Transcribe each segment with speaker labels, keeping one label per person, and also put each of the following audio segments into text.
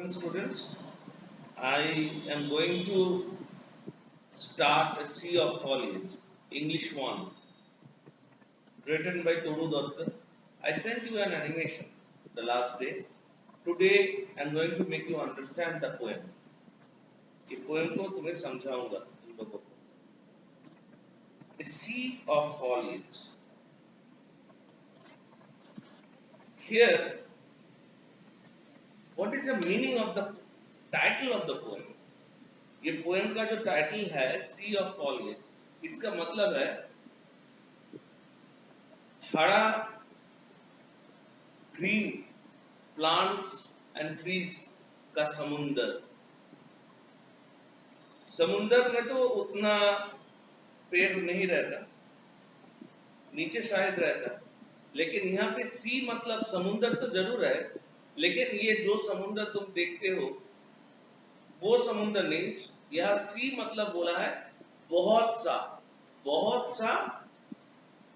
Speaker 1: Students, I am going to start a sea of foliage, English 1, written by Toru Datta. I sent you an animation the last day. Today, I am going to make you understand the poem. ये poem को तुम्हें समझाऊंगा तुम लोगों को. A sea of foliage. Here, what is the meaning of the title of the poem? ये poem का जो टाइटल है सी ऑफ फॉलिएज, इसका मतलब है हरा ग्रीन प्लांट्स एंड ट्रीज का समुंदर. समुंदर में तो उतना पेड़ नहीं रहता, नीचे शायद रहता, लेकिन यहाँ पे सी मतलब समुंदर तो जरूर है, लेकिन ये जो समुंदर तुम देखते हो वो समुंदर नहीं. यह सी मतलब बोला है बहुत सा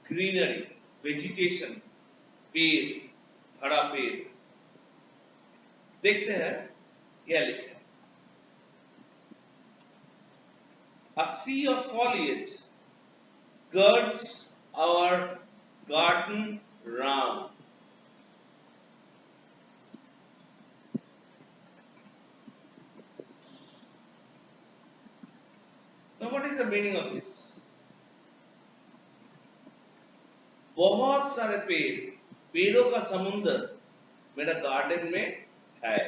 Speaker 1: ग्रीनरी, वेजिटेशन, पेड़, हरा पेड़. देखते हैं यह लिखा है. A sea of foliage girds our garden round. Now what is the meaning of this? बहुत सारे पेड़ों का समुंदर मेरा गार्डन में है.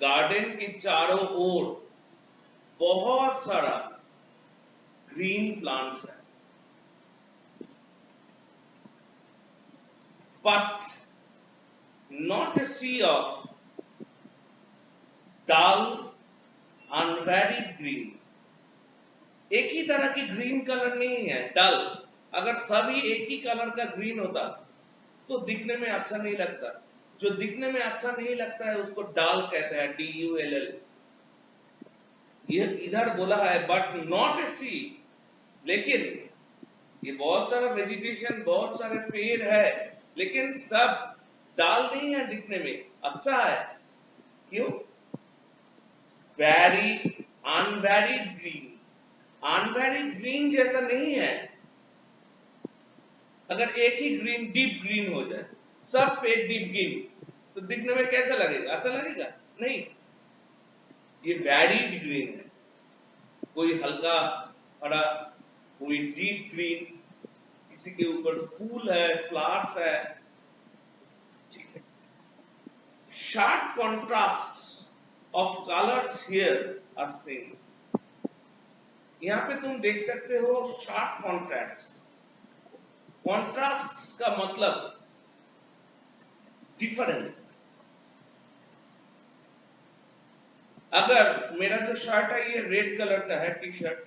Speaker 1: गार्डन के चारों ओर बहुत सारा ग्रीन प्लांट्स है. But not a sea of dull, unvaried green. एक ही तरह की ग्रीन कलर नहीं है, डल. अगर सभी एक ही कलर का ग्रीन होता तो दिखने में अच्छा नहीं लगता. जो दिखने में अच्छा नहीं लगता है उसको डल कहते हैं, DULL. ये इधर बोला है बट नॉट ए सी. लेकिन ये बहुत सारा वेजिटेशन, बहुत सारे पेड़ है, लेकिन सब डल नहीं है, दिखने में अच्छा है. क्यों? Very unvaried green. Unvaried green जैसा नहीं है. अगर एक ही ग्रीन डीप ग्रीन हो जाए, सब पेड़ डीप ग्रीन, तो दिखने में कैसा लगेगा? अच्छा लगेगा? नहीं. ये वेरिड ग्रीन है. कोई हल्का हरा, कोई डीप ग्रीन, किसी के ऊपर फूल है, फ्लावर्स है. ठीक है. Sharp contrasts of colours here are seen. यहां पे तुम देख सकते हो शार्प कॉन्ट्रास्ट. कॉन्ट्रास्ट का मतलब डिफरेंट. अगर मेरा जो शर्ट है ये रेड कलर का है, टी शर्ट,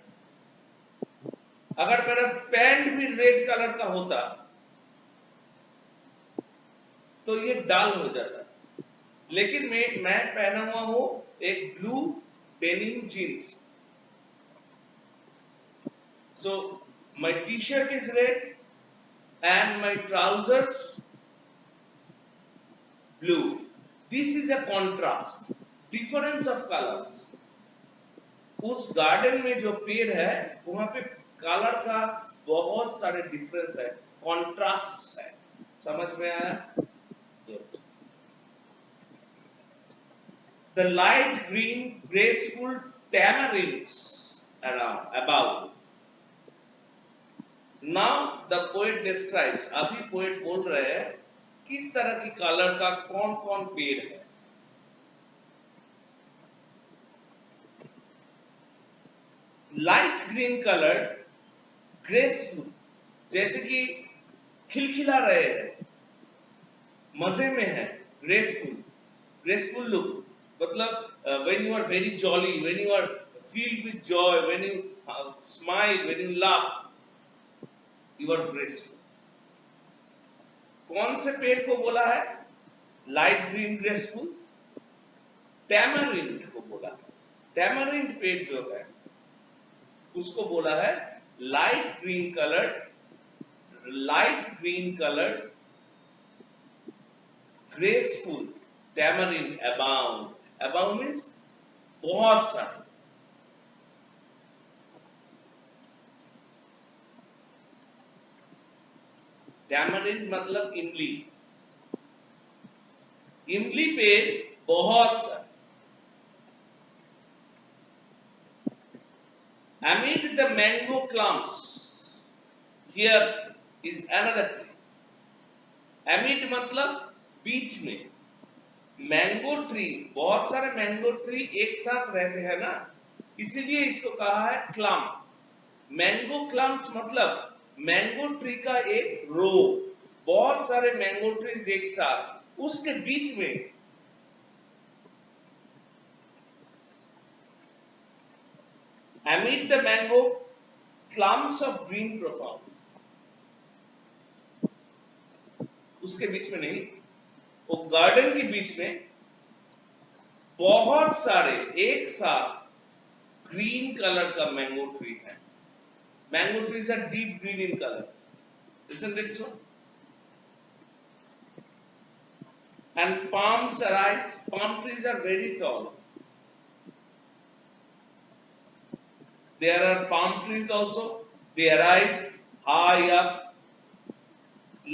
Speaker 1: अगर मेरा पैंट भी रेड कलर का होता तो ये डल हो जाता. लेकिन मैं पहना हुआ हूं एक blue denim jeans. So my t-shirt is red and my trousers blue. This is a contrast, difference of colors. उस गार्डन में जो पेड़ है वहां पे कलर का बहुत सारे डिफरेंस है, कॉन्ट्रास्ट्स है. समझ में आया? The light green graceful tamarinds around above. Now the poet describes. अभी पोएट बोल रहे हैं किस तरह की कलर का कौन कौन पेड़ है. लाइट ग्रीन कलर, ग्रेसफुल, जैसे कि खिलखिला रहे हैं, मजे में है. ग्रेसफुल लुक मतलब when you are very jolly, when you are filled with joy, when you smile, when you laugh, you are graceful. कौन से पेड़ को बोला है लाइट ग्रीन ग्रेसफुल? टैमरिंड को बोला है. टैमरिंड पेड़ जो है उसको बोला है light green colour, graceful, tamarind abound. Abound means बहुत सारे. टैमरिंड मतलब इमली. इमली पेड़ बहुत सारे. Amid the mango clumps, here is another tree. Amid मतलब बीच में. मैंगो ट्री, बहुत सारे मैंगो ट्री एक साथ रहते हैं ना, इसीलिए इसको कहा है क्लम्प. मैंगो क्लम्प्स मतलब मैंगो ट्री का एक रो, बहुत सारे मैंगो ट्रीज एक साथ, उसके बीच में amid the mango clumps of green profound, उसके बीच में नहीं, वो गार्डन के बीच में बहुत सारे एक साथ ग्रीन कलर का मैंगो ट्री है. Mango trees are deep green in colour, isn't it so? And palms arise. Palm trees are very tall. There are palm trees also. They arise high up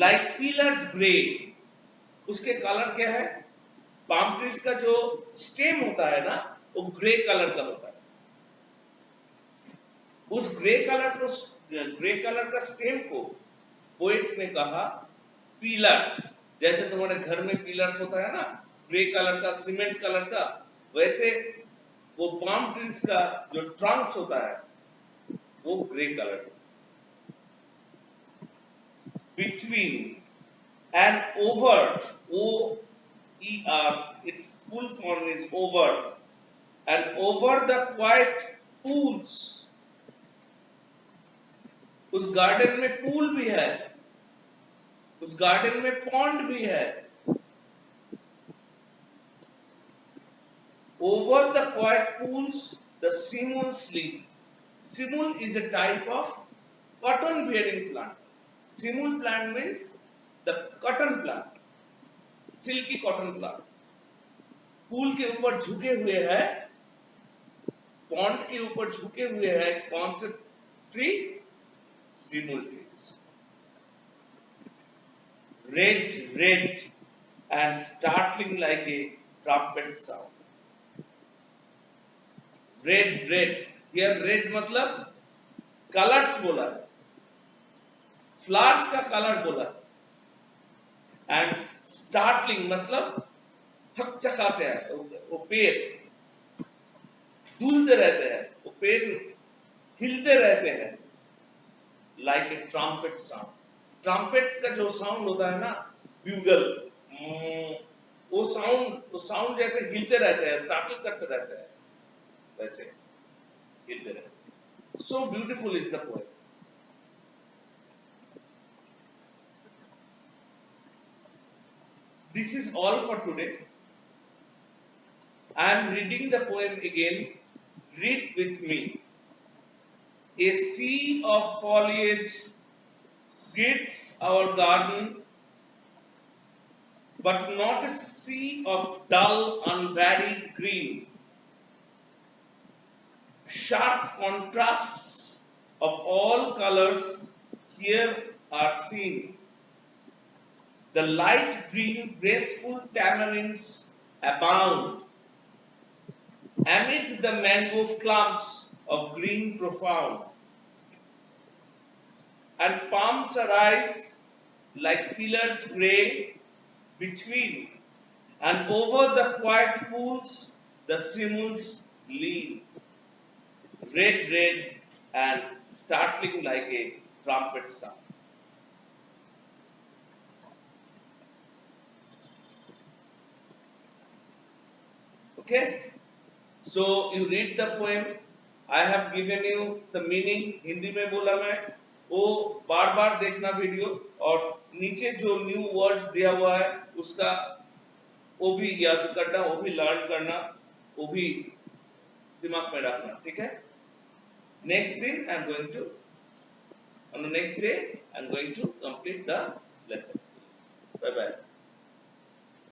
Speaker 1: like pillars gray. उसके colour क्या है? Palm trees का जो stem होता है ना, वो grey colour का होता है. उस ग्रे कलर का स्टेम को पोएट ने कहा पिलर्स. जैसे तुम्हारे घर में पिलर्स होता है ना, ग्रे कलर का, सीमेंट कलर का, वैसे वो पाम ट्रीज का जो ट्रंक्स होता है वो grey colour. Between and over, O-E-R, its full form is over, and over the quiet pools. उस गार्डन में पूल भी है, उस गार्डन में पॉन्ड भी है. Over the quiet pools, the simul sleep. Simul is a type of cotton bearing plant. Simul plant means the cotton plant, silky cotton plant. Pool के ऊपर झुके हुए है, पॉन्ड के ऊपर झुके हुए है, कौन से ट्री? सिमुल trees. Red and startling like a trumpet sound. Red, here red मतलब कलर्स बोला है, फ्लावर्स का कलर बोला है. एंड स्टार्टलिंग मतलब हकचकाते हैं, वो पेड़ डूलते रहते हैं, वो पेड़ हिलते रहते हैं. Like a trumpet sound. Trumpet का जो साउंड होता है ना, ब्यूगल, वो साउंड जैसे हिलते रहते हैं, स्टार्टल करते रहते हैं, वैसे हिलते रहते हैं. So beautiful is the poem. This is all for today. I am reading the poem again. Read with me. A sea of foliage greets our garden, but not a sea of dull, unvaried green. Sharp contrasts of all colors here are seen. The light green, graceful tamarinds abound. Amid the mango clumps of green profound, and palms arise like pillars grey between, and over the quiet pools the simuls lean. Red and startling like a trumpet sound. Okay, so you read the poem. I have given you the meaning. Hindi में बोला मैं, वो बार बार देखना video, और नीचे जो new words दिया हुआ है उसका वो भी याद करना, वो भी लर्न करना, वो भी दिमाग में रखना. ठीक है? Next day on the next day I am going to complete the lesson. Bye bye.